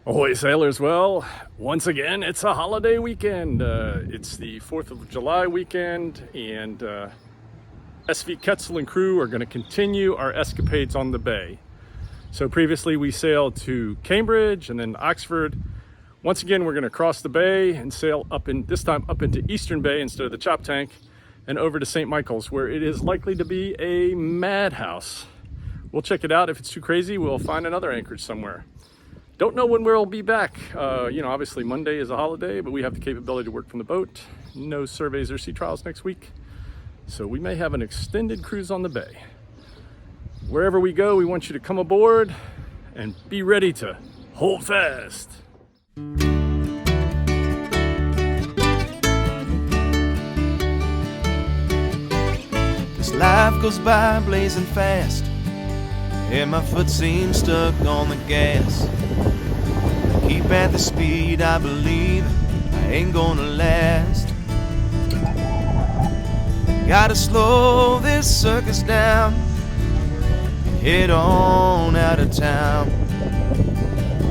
Ahoy sailors, well, once again, it's a holiday weekend. It's the 4th of July weekend, and SV Quetzal and Crew are going to continue our escapades on the bay. So previously we sailed to Cambridge and then Oxford. Once again, we're going to cross the bay and sail this time up into Eastern Bay instead of the Chop Tank, and over to St. Michael's, where it is likely to be a madhouse. We'll check it out. If it's too crazy, we'll find another anchorage somewhere. Don't know when we'll be back. Obviously Monday is a holiday, but we have the capability to work from the boat. No surveys or sea trials next week. So we may have an extended cruise on the bay. Wherever we go, we want you to come aboard and be ready to hold fast. This life goes by blazing fast, and my foot seems stuck on the gas. Keep at the speed, I believe I ain't gonna last. Gotta slow this circus down, head on out of town.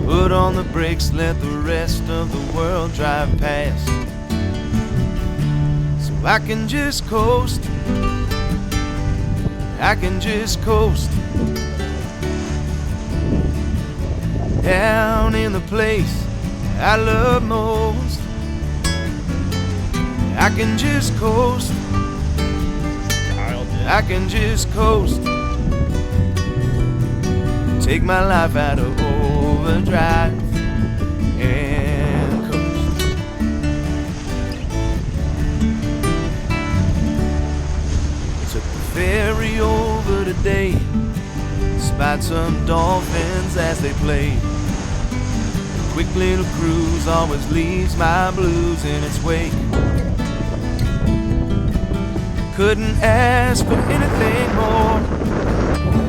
Put on the brakes, let the rest of the world drive past, so I can just coast, I can just coast down in the place I love most. I can just coast, I can just coast, take my life out of overdrive and coast. Took the ferry over today, spied some dolphins as they played. A quick little cruise always leaves my blues in its wake. Couldn't ask for anything more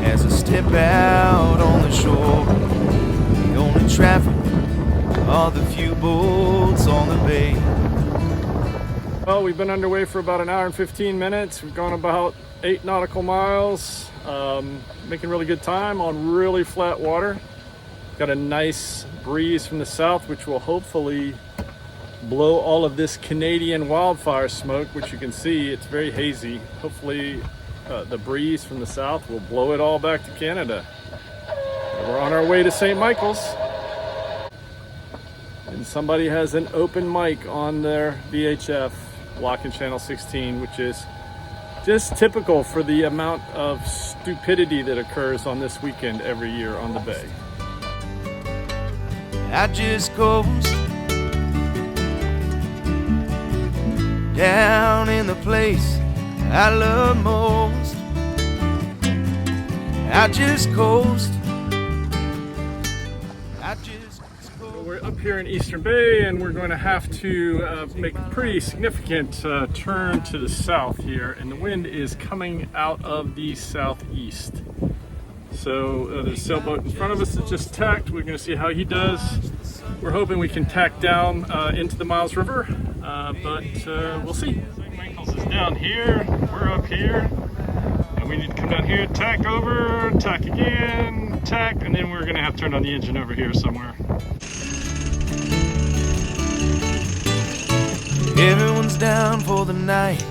as I step out on the shore. The only traffic are the few boats on the bay. Well, we've been underway for about an hour and 15 minutes. We've gone about 8 nautical miles, making really good time on really flat water. Got a nice breeze from the south, which will hopefully blow all of this Canadian wildfire smoke, which you can see, it's very hazy. Hopefully the breeze from the south will blow it all back to Canada. We're on our way to St. Michael's, and somebody has an open mic on their VHF blocking channel 16, which is just typical for the amount of stupidity that occurs on this weekend every year on the bay. I just coast down in the place I love most. I just coast, I just coast. We're up here in Eastern Bay, and we're going to have to make a pretty significant turn to the south here, and the wind is coming out of the southeast. So there's a sailboat in front of us that just tacked. We're going to see how he does. We're hoping we can tack down into the Miles River, but we'll see. St. Michael's is down here, we're up here, and we need to come down here, tack over, tack again, tack, and then we're going to have to turn on the engine over here somewhere. Everyone's down for the night,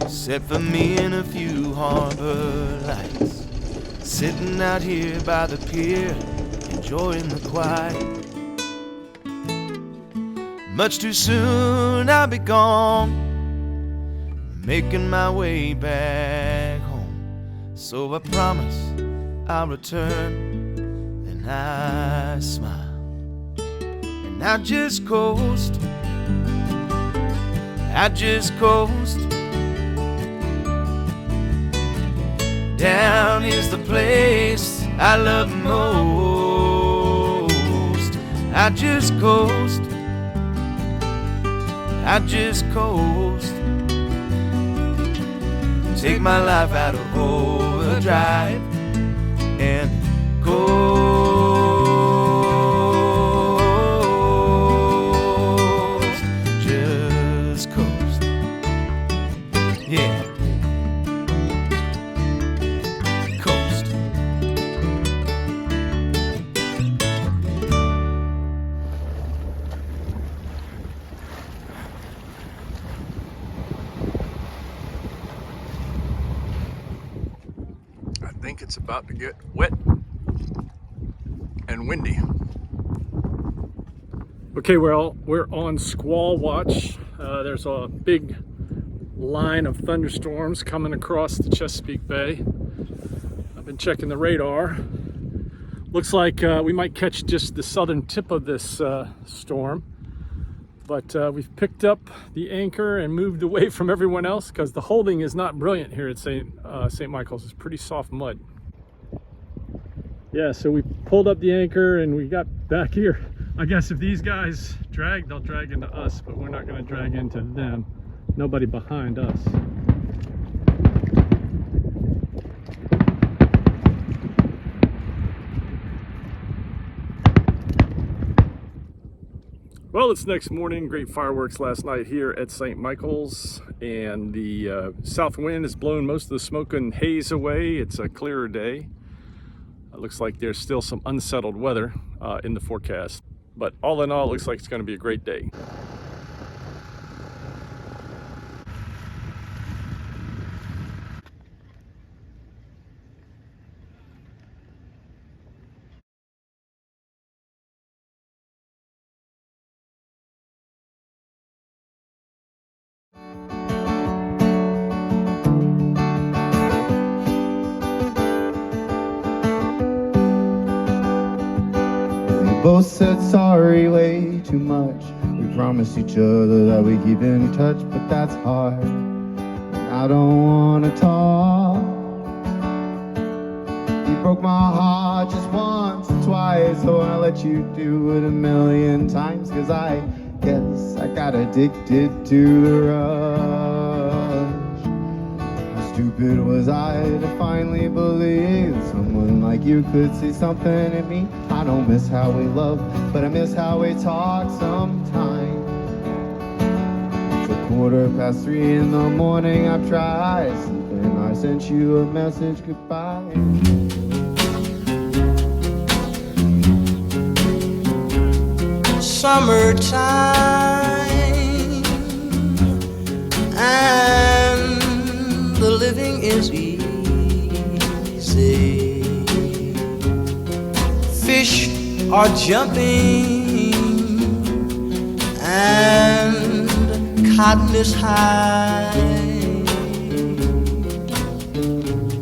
except for me and a few harbor lights. Sitting out here by the pier, enjoying the quiet. Much too soon I'll be gone, making my way back home. So I promise I'll return, and I smile, and I just coast, I just coast. Down is the place I love most. I just coast, I just coast, take my life out of overdrive and coast, just coast, yeah. it's about to get wet and windy. Okay, well, we're on squall watch. There's a big line of thunderstorms coming across the Chesapeake Bay. I've been checking the radar. Looks like we might catch just the southern tip of this storm, but we've picked up the anchor and moved away from everyone else because the holding is not brilliant here at St. Michael's. It's pretty soft mud. Yeah, so we pulled up the anchor and we got back here. I guess if these guys drag, they'll drag into us, but we're not going to drag into them. Nobody behind us. Well, it's next morning. Great fireworks last night here at St. Michael's, and the south wind has blown most of the smoke and haze away. It's a clearer day. It looks like there's still some unsettled weather in the forecast, but all in all, it looks like it's going to be a great day. Both said sorry way too much. We promised each other that we keep in touch, but that's hard. I don't wanna talk. You broke my heart just once or twice, so I let you do it a million times. Cause I guess I got addicted to the rush. How stupid was I to finally believe someone like you could see something in me? I don't miss how we love, but I miss how we talk sometimes. It's 3:15 in the morning, I've tried sleeping. I sent you a message goodbye. Summertime and the living is easy. Fish are jumping and cotton is high.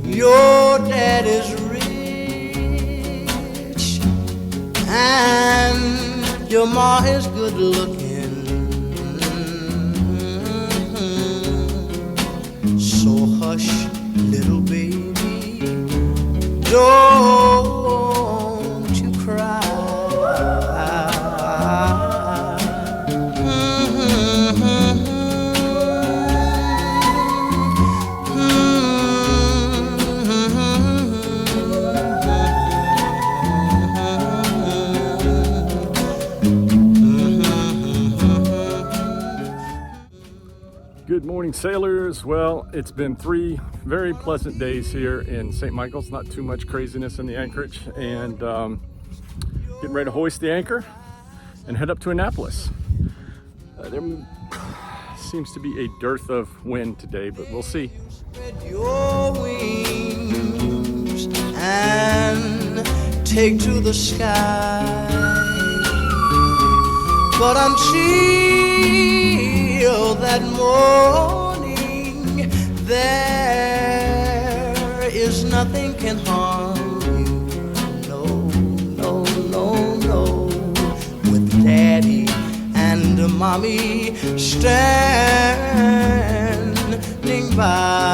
Your dad is rich and your ma is good looking. So hush, little baby, don't you cry. Good morning, sailors. Well, it's been 3 very pleasant days here in St. Michael's. Not too much craziness in the anchorage, and getting ready to hoist the anchor and head up to Annapolis. There seems to be a dearth of wind today, but we'll see. Spread your wings and take to the sky. But until that morning, there is nothing can harm you. No, no, no, no. With Daddy and Mommy standing by.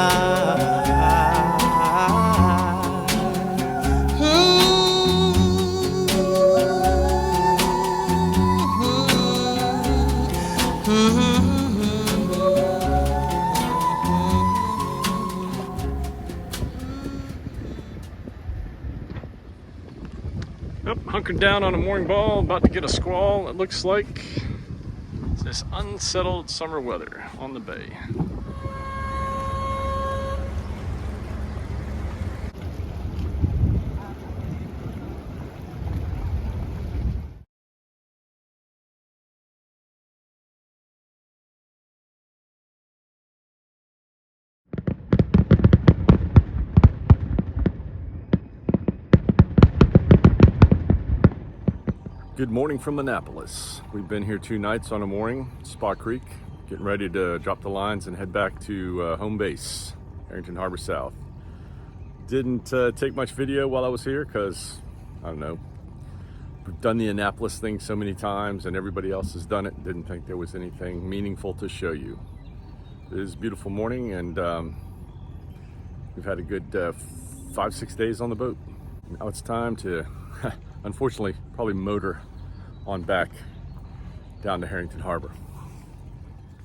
Yep, hunkered down on a mooring ball, about to get a squall. It looks like it's this unsettled summer weather on the bay. Good morning from Annapolis. We've been here 2 nights on a mooring, Spa Creek, getting ready to drop the lines and head back to home base, Harrington Harbor South. Didn't take much video while I was here because, I don't know, we've done the Annapolis thing so many times and everybody else has done it. Didn't think there was anything meaningful to show you. It is a beautiful morning and we've had a good 5-6 days on the boat. Now it's time to, unfortunately, probably motor on back down to Harrington Harbor.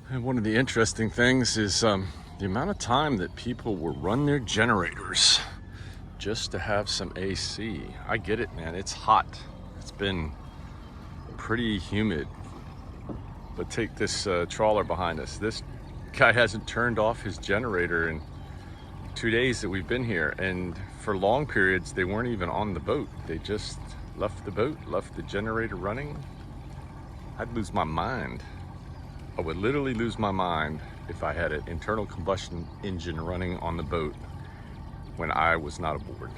And one of the interesting things is the amount of time that people will run their generators just to have some AC. I get it, man, it's hot. It's been pretty humid. But take this trawler behind us. This guy hasn't turned off his generator in 2 days that we've been here, and for long periods they weren't even on the boat. They just left the boat, left the generator running. I'd lose my mind. I would literally lose my mind if I had an internal combustion engine running on the boat when I was not aboard.